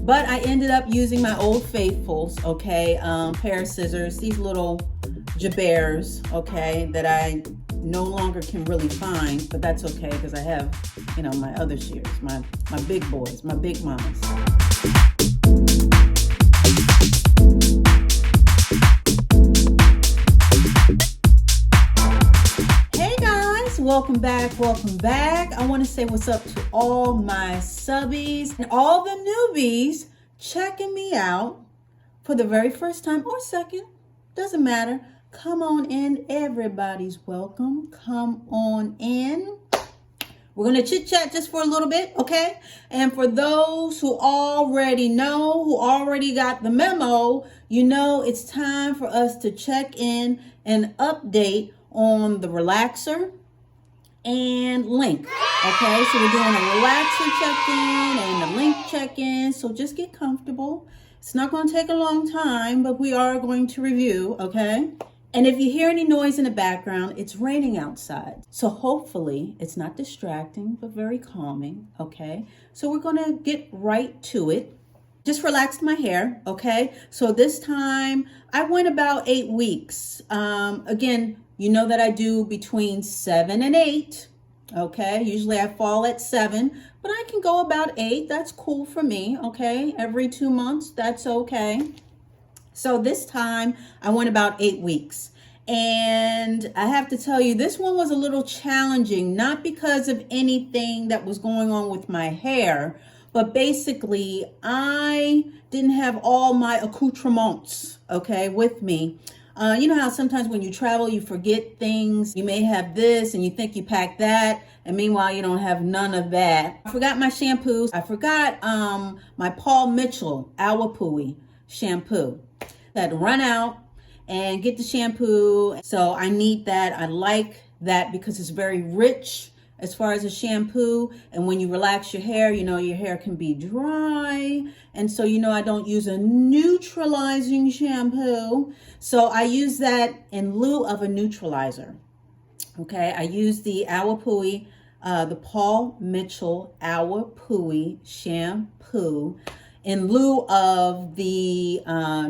But I ended up using my old faithfuls, okay, pair of scissors, these little jabers, okay, that I no longer can really find, but that's okay because I have, you know, my other shears, my big boys, my big mamas. Welcome back. I want to say what's up to all my subbies and all the newbies checking me out for the very first time or second, doesn't matter. Come on in, everybody's welcome. Come on in. We're going to chit chat just for a little bit, okay? And for those who already know, who already got the memo, you know it's time for us to check in and update on the relaxer and link. Okay, so we're doing a relaxer check-in and a link check-in. So just get comfortable. It's not going to take a long time, but we are going to review, okay? And if you hear any noise in the background, it's raining outside. So hopefully it's not distracting, but very calming, okay? So we're going to get right to it. Just relaxed my hair, okay? So this time I went about 8 weeks. Again, you know that I do between 7 and 8, okay? Usually I fall at 7, but I can go about 8. That's cool for me, okay? Every 2 months, that's okay. So this time I went about 8 weeks. And I have to tell you, this one was a little challenging, not because of anything that was going on with my hair, but basically I didn't have all my accoutrements, okay, with me. You know how sometimes when you travel, you forget things. You may have this and you think you packed that. And meanwhile, you don't have none of that. I forgot my shampoos. I forgot my Paul Mitchell Awapui shampoo. I had to run out and get the shampoo. So I need that. I like that because it's very rich as far as a shampoo. And when you relax your hair, you know, your hair can be dry. And so, you know, I don't use a neutralizing shampoo. So I use that in lieu of a neutralizer. Okay, I use the Awapui, the Paul Mitchell Awapui shampoo in lieu of the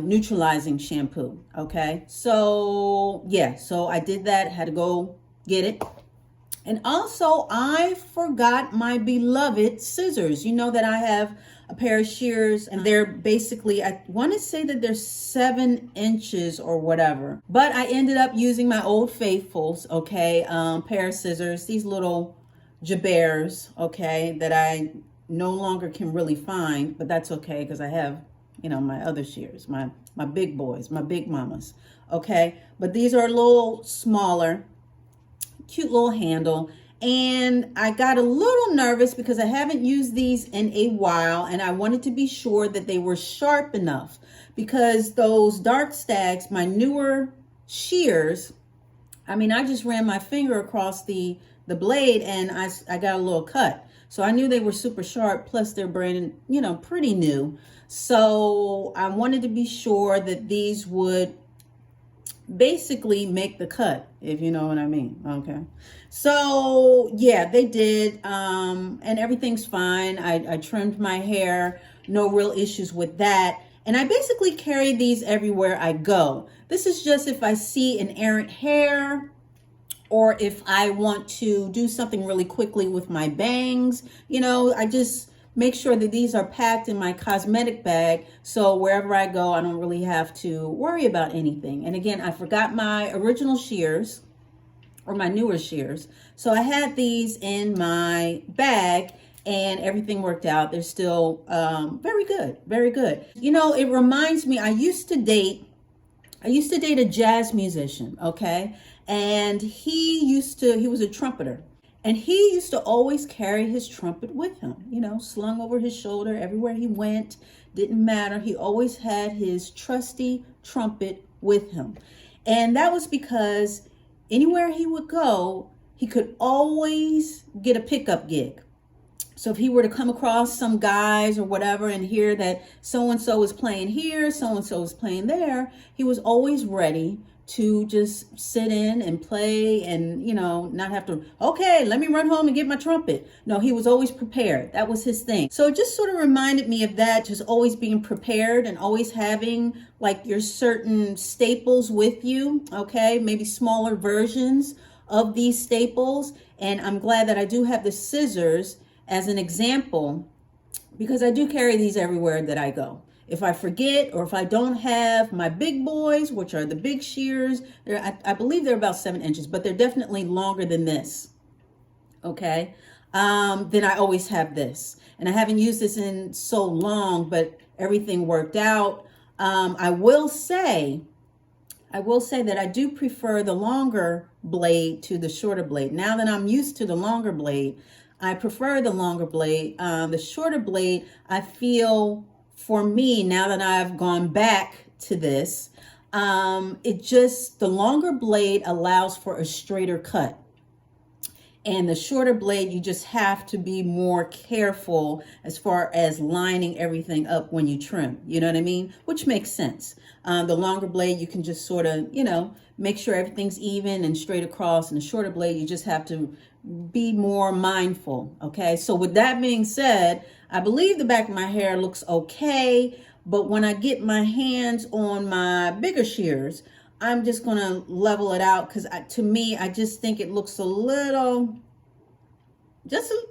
neutralizing shampoo. Okay, so yeah, so I did that, had to go get it. And also, I forgot my beloved scissors. You know that I have a pair of shears, and they're basically, I want to say that they're 7 inches or whatever. But I ended up using my old faithfuls, okay, pair of scissors, these little jabers, okay, that I no longer can really find, but that's okay because I have, you know, my other shears, my big boys, my big mamas, okay. But these are a little smaller. Cute little handle. And I got a little nervous because I haven't used these in a while, and I wanted to be sure that they were sharp enough, because those dark Stags, my newer shears, I mean, I just ran my finger across the blade and I got a little cut. So I knew they were super sharp, plus they're brand, you know, pretty new. So I wanted to be sure that these would basically make the cut, if you know what I mean. Okay, so yeah, they did, and everything's fine. I trimmed my hair, no real issues with that. And I basically carry these everywhere I go. This is just if I see an errant hair, or if I want to do something really quickly with my bangs. You know, I just make sure that these are packed in my cosmetic bag, so wherever I go, I don't really have to worry about anything. And again, I forgot my original shears, or my newer shears. So I had these in my bag, and everything worked out. They're still very good, very good. You know, it reminds me, I used to date a jazz musician, okay? And he was a trumpeter. And he used to always carry his trumpet with him, you know, slung over his shoulder everywhere he went. Didn't matter. He always had his trusty trumpet with him. And that was because anywhere he would go, he could always get a pickup gig. So if he were to come across some guys or whatever and hear that so-and-so is playing here, so-and-so is playing there, he was always ready to just sit in and play and, you know, not have to, okay, let me run home and get my trumpet. No, he was always prepared. That was his thing. So it just sort of reminded me of that, just always being prepared and always having like your certain staples with you, okay? Maybe smaller versions of these staples. And I'm glad that I do have the scissors as an example, because I do carry these everywhere that I go. If I forget, or if I don't have my big boys, which are the big shears, I believe they're about 7 inches, but they're definitely longer than this, okay? Then I always have this. And I haven't used this in so long, but everything worked out. I will say that I do prefer the longer blade to the shorter blade. Now that I'm used to the longer blade, I prefer the longer blade. The shorter blade, I feel, for me, now that I've gone back to this, the longer blade allows for a straighter cut. And the shorter blade, you just have to be more careful as far as lining everything up when you trim. You know what I mean? Which makes sense. The longer blade, you can just sort of, you know, make sure everything's even and straight across. And the shorter blade, you just have to be more mindful. Okay. So with that being said, I believe the back of my hair looks okay. But when I get my hands on my bigger shears, I'm just going to level it out, because to me, I just think it looks a little, just a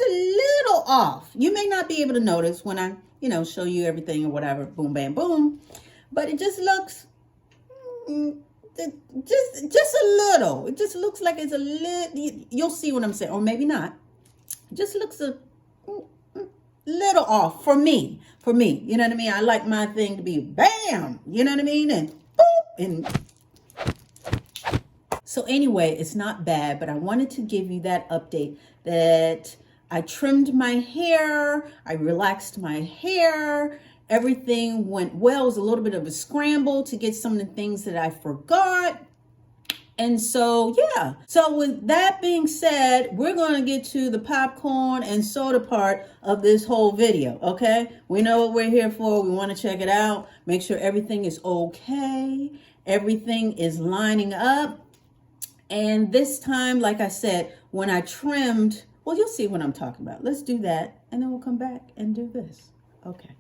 little off. You may not be able to notice when I, you know, show you everything or whatever, boom, bam, boom, but it just looks, just a little. It just looks like it's a little, you'll see what I'm saying, or maybe not. It just looks a little off for me, you know what I mean? I like my thing to be bam, you know what I mean? And and so anyway, it's not bad, but I wanted to give you that update that I trimmed my hair, I relaxed my hair, everything went well. It was a little bit of a scramble to get some of the things that I forgot. And so, yeah. So with that being said, we're going to get to the popcorn and soda part of this whole video, okay? We know what we're here for. We want to check it out. Make sure everything is okay. Everything is lining up. And this time, like I said, when I trimmed, well, you'll see what I'm talking about. Let's do that, and then we'll come back and do this. Okay.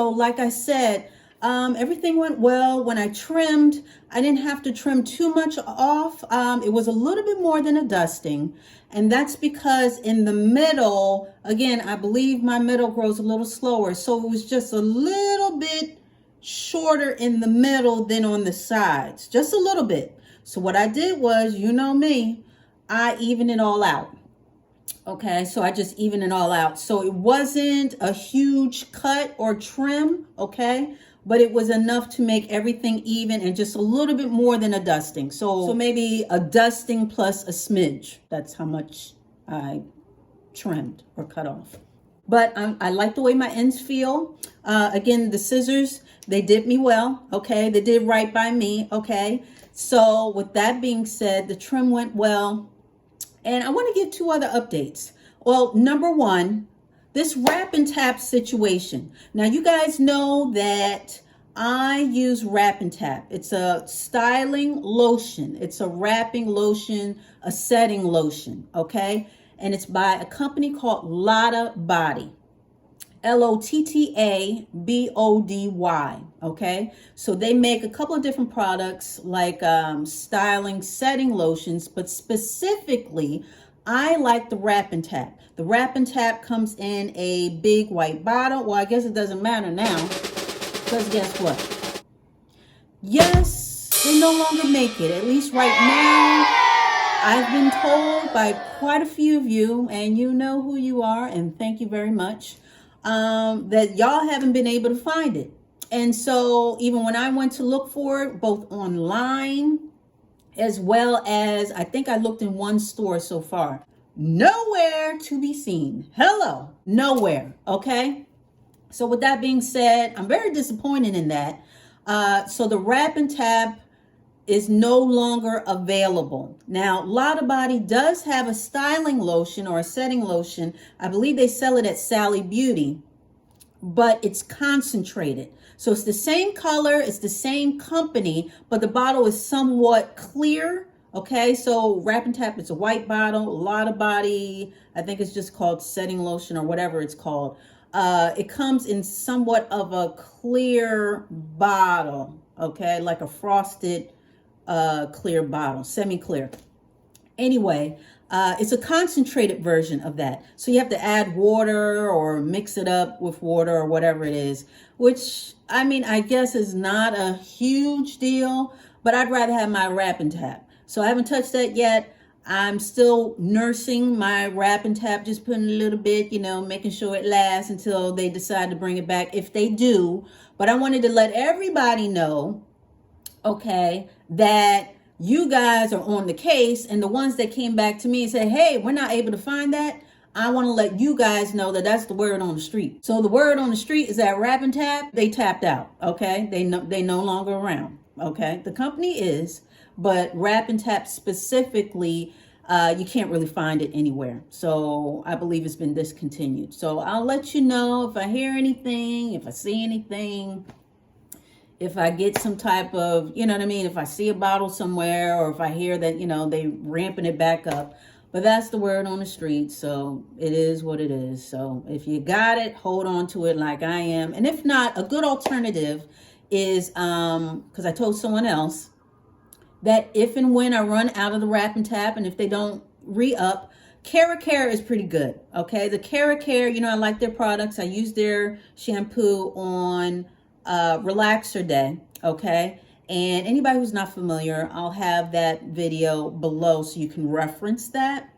So like I said, everything went well. When I trimmed, I didn't have to trim too much off. It was a little bit more than a dusting. And that's because in the middle, again, I believe my middle grows a little slower. So it was just a little bit shorter in the middle than on the sides, just a little bit. So what I did was, you know me, I evened it all out. Okay, so I just evened it all out. So it wasn't a huge cut or trim, okay? But it was enough to make everything even and just a little bit more than a dusting. So maybe a dusting plus a smidge. That's how much I trimmed or cut off. But I like the way my ends feel. Again, the scissors, they did me well, okay? They did right by me, okay? So with that being said, the trim went well. And I want to give 2 other updates. Well, number 1, this wrap and tap situation. Now, you guys know that I use wrap and tap. It's a styling lotion. It's a wrapping lotion, a setting lotion, okay? And it's by a company called Lottabody. Lottabody, okay? So they make a couple of different products like styling, setting lotions, but specifically, I like the wrap and tap. The wrap and tap comes in a big white bottle. Well, I guess it doesn't matter now, because guess what? Yes, they no longer make it, at least right now. I've been told by quite a few of you, and you know who you are, and thank you very much, that y'all haven't been able to find it. And so even when I went to look for it, both online as well as I think I looked in one store so far, nowhere to be seen. Hello, nowhere. Okay. So with that being said, I'm very disappointed in that. So the wrap and tap is no longer available. Now, Lottabody does have a styling lotion or a setting lotion. I believe they sell it at Sally Beauty, but it's concentrated. So it's the same color, it's the same company, but the bottle is somewhat clear. Okay, so wrap and tap, it's a white bottle. Lottabody, I think it's just called setting lotion or whatever it's called. It comes in somewhat of a clear bottle, okay, like a frosted clear bottle, semi-clear. Anyway, it's a concentrated version of that. So you have to add water or mix it up with water or whatever it is, which, I mean, I guess is not a huge deal, but I'd rather have my wrap and tap. So I haven't touched that yet. I'm still nursing my wrap and tap, just putting a little bit, you know, making sure it lasts until they decide to bring it back, if they do. But I wanted to let everybody know, okay, that you guys are on the case, and the ones that came back to me and said, hey, we're not able to find that, I want to let you guys know that that's the word on the street. So the word on the street is that wrap and tap, they tapped out, okay? They no longer around, okay? The company is, but wrap and tap specifically, you can't really find it anywhere. So I believe it's been discontinued. So I'll let you know if I hear anything, if I see anything, if I get some type of, you know what I mean, if I see a bottle somewhere, or if I hear that, you know, they ramping it back up. But that's the word on the street, so it is what it is. So if you got it, hold on to it like I am. And if not, a good alternative is, because I told someone else, that if and when I run out of the wrap and tap, and if they don't re-up, Terre is pretty good, okay? The Terre, you know, I like their products. I use their shampoo on relaxer day, okay? And anybody who's not familiar, I'll have that video below so you can reference that.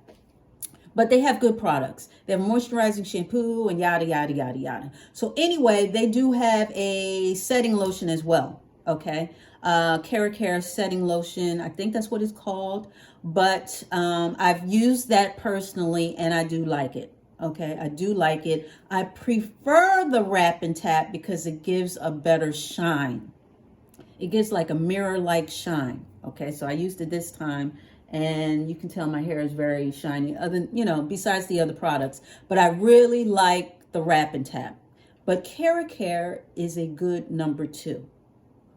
But they have good products. They have moisturizing shampoo and yada, yada, yada, yada. So anyway, they do have a setting lotion as well, okay? Terre setting lotion, I think that's what it's called. But I've used that personally, and I do like it. Okay, I do like it. I prefer the wrap and tap because it gives a better shine. It gives like a mirror-like shine. Okay, so I used it this time, and you can tell my hair is very shiny. Other, you know, besides the other products, but I really like the wrap and tap. But Terre is a good number 2.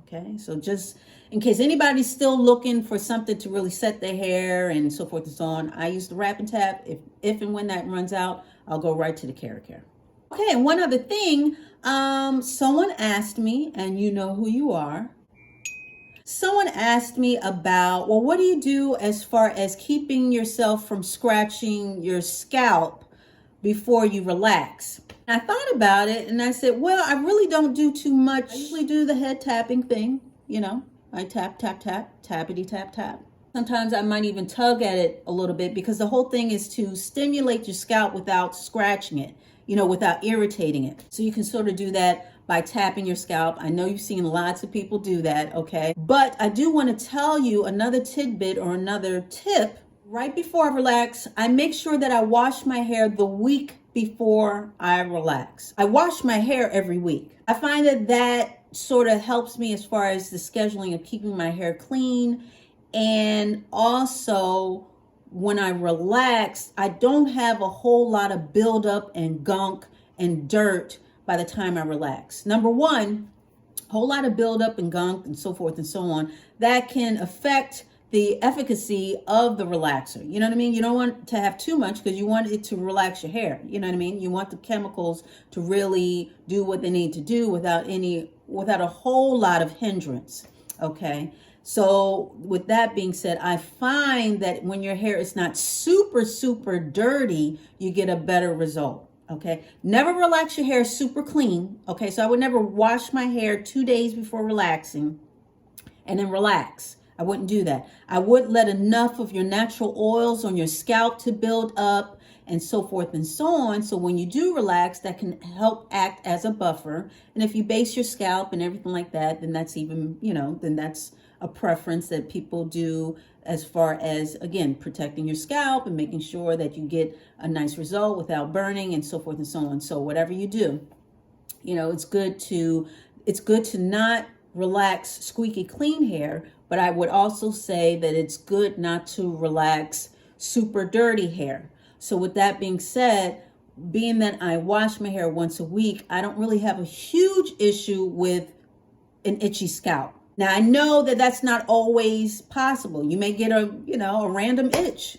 Okay, so just in case anybody's still looking for something to really set their hair and so forth and so on, I use the wrap and tap. If and when that runs out, I'll go right to the Terre. Okay, and one other thing, someone asked me, and you know who you are. Someone asked me about, well, what do you do as far as keeping yourself from scratching your scalp before you relax? And I thought about it and I said, well, I really don't do too much. I usually do the head tapping thing, you know. I tap, tap, tap, tappity, tap, tap. Sometimes I might even tug at it a little bit because the whole thing is to stimulate your scalp without scratching it, you know, without irritating it. So you can sort of do that by tapping your scalp. I know you've seen lots of people do that, okay? But I do want to tell you another tidbit or another tip. Right before I relax, I make sure that I wash my hair the week before I relax. I wash my hair every week. I find that that sort of helps me as far as the scheduling of keeping my hair clean. And also, when I relax, I don't have a whole lot of buildup and gunk and dirt by the time I relax. Number one, a whole lot of buildup and gunk and so forth and so on, that can affect the efficacy of the relaxer. You know what I mean? You don't want to have too much because you want it to relax your hair. You know what I mean? You want the chemicals to really do what they need to do without a whole lot of hindrance. Okay. So with that being said, I find that when your hair is not super, super dirty, you get a better result. Okay. Never relax your hair super clean. Okay. So I would never wash my hair 2 days before relaxing and then relax. I wouldn't do that. I would let enough of your natural oils on your scalp to build up and so forth and so on. So when you do relax, that can help act as a buffer. And if you base your scalp and everything like that, then that's even, then that's a preference that people do as far as, again, protecting your scalp and making sure that you get a nice result without burning and so forth and so on. So whatever you do, it's good to not relax squeaky clean hair, but I would also say that it's good not to relax super dirty hair. So with that being said, being that I wash my hair once a week, I don't really have a huge issue with an itchy scalp. Now I know that that's not always possible. You may get a random itch,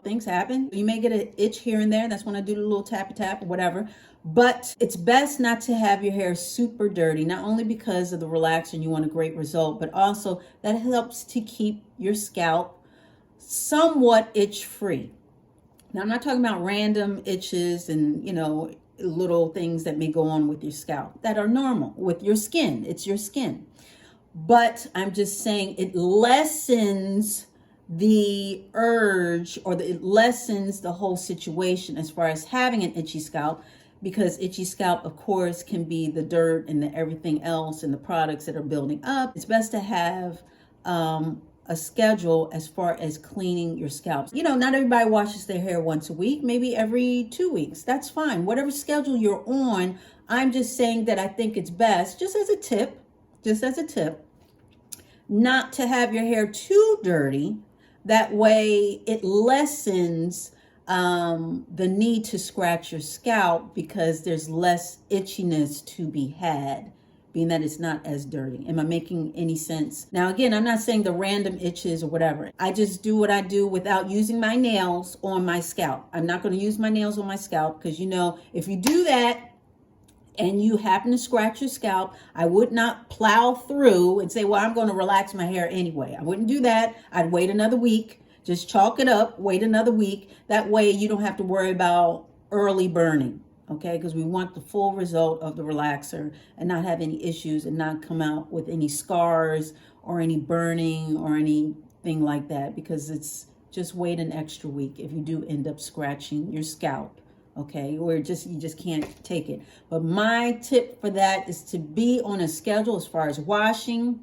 things happen. You may get an itch here and there. That's when I do the little tappy tap or whatever. But it's best not to have your hair super dirty, not only because of the relaxer and you want a great result, but also that helps to keep your scalp somewhat itch free. Now I'm not talking about random itches and, little things that may go on with your scalp that are normal with your skin. It's your skin. But I'm just saying it lessens the urge or it lessens the whole situation as far as having an itchy scalp, because itchy scalp, of course, can be the dirt and the everything else and the products that are building up. It's best to have a schedule as far as cleaning your scalp. Not everybody washes their hair once a week, maybe every 2 weeks. That's fine. Whatever schedule you're on, I'm just saying that I think it's best, just as a tip, not to have your hair too dirty. That way it lessens the need to scratch your scalp because there's less itchiness to be had, being that it's not as dirty. Am I making any sense? Now, again, I'm not saying the random itches or whatever. I just do what I do without using my nails on my scalp. I'm not going to use my nails on my scalp because, if you do that, and you happen to scratch your scalp, I would not plow through and say, well, I'm going to relax my hair anyway. I wouldn't do that. I'd wait another week. Just chalk it up, wait another week. That way you don't have to worry about early burning, okay? Because we want the full result of the relaxer and not have any issues and not come out with any scars or any burning or anything like that, because it's just wait an extra week if you do end up scratching your scalp. Okay, or you just can't take it. But my tip for that is to be on a schedule as far as washing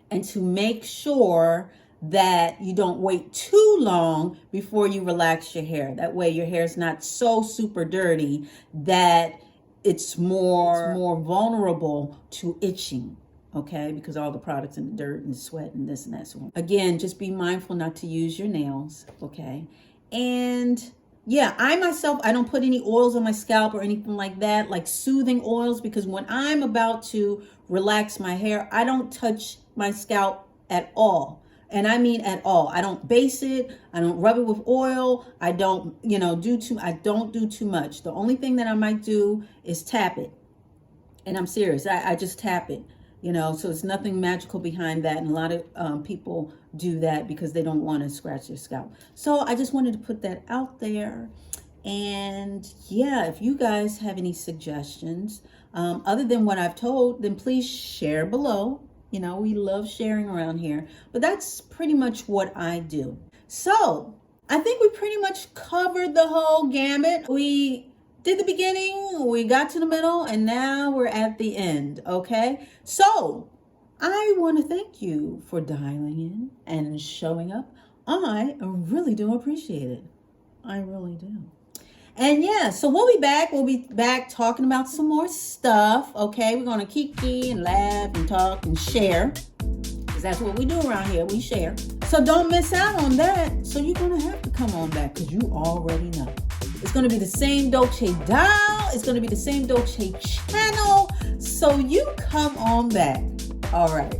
and to make sure that you don't wait too long before you relax your hair. That way your hair is not so super dirty that it's more vulnerable to itching. Okay, because all the products in the dirt and sweat and this and that. So again, just be mindful not to use your nails. Okay, and yeah, I myself, I don't put any oils on my scalp or anything like that, like soothing oils, because when I'm about to relax my hair, I don't touch my scalp at all. And I mean at all. I don't base it. I don't rub it with oil. I don't, I don't do too much. The only thing that I might do is tap it. And I'm serious. I just tap it, so it's nothing magical behind that. And a lot of people do that because they don't want to scratch their scalp. So I just wanted to put that out there. And yeah, if you guys have any suggestions, other than what I've told, then please share below. We love sharing around here, but that's pretty much what I do. So I think we pretty much covered the whole gamut. We did the beginning, we got to the middle, and now we're at the end, okay? So I want to thank you for dialing in and showing up. I really do appreciate it. I really do. And yeah, so we'll be back talking about some more stuff, okay? We're going to kiki and laugh and talk and share, because that's what we do around here. We share. So don't miss out on that. So you're going to have to come on back, because you already know. It's going to be the same Dolce dial. It's going to be the same Dolce channel. So you come on back. All right.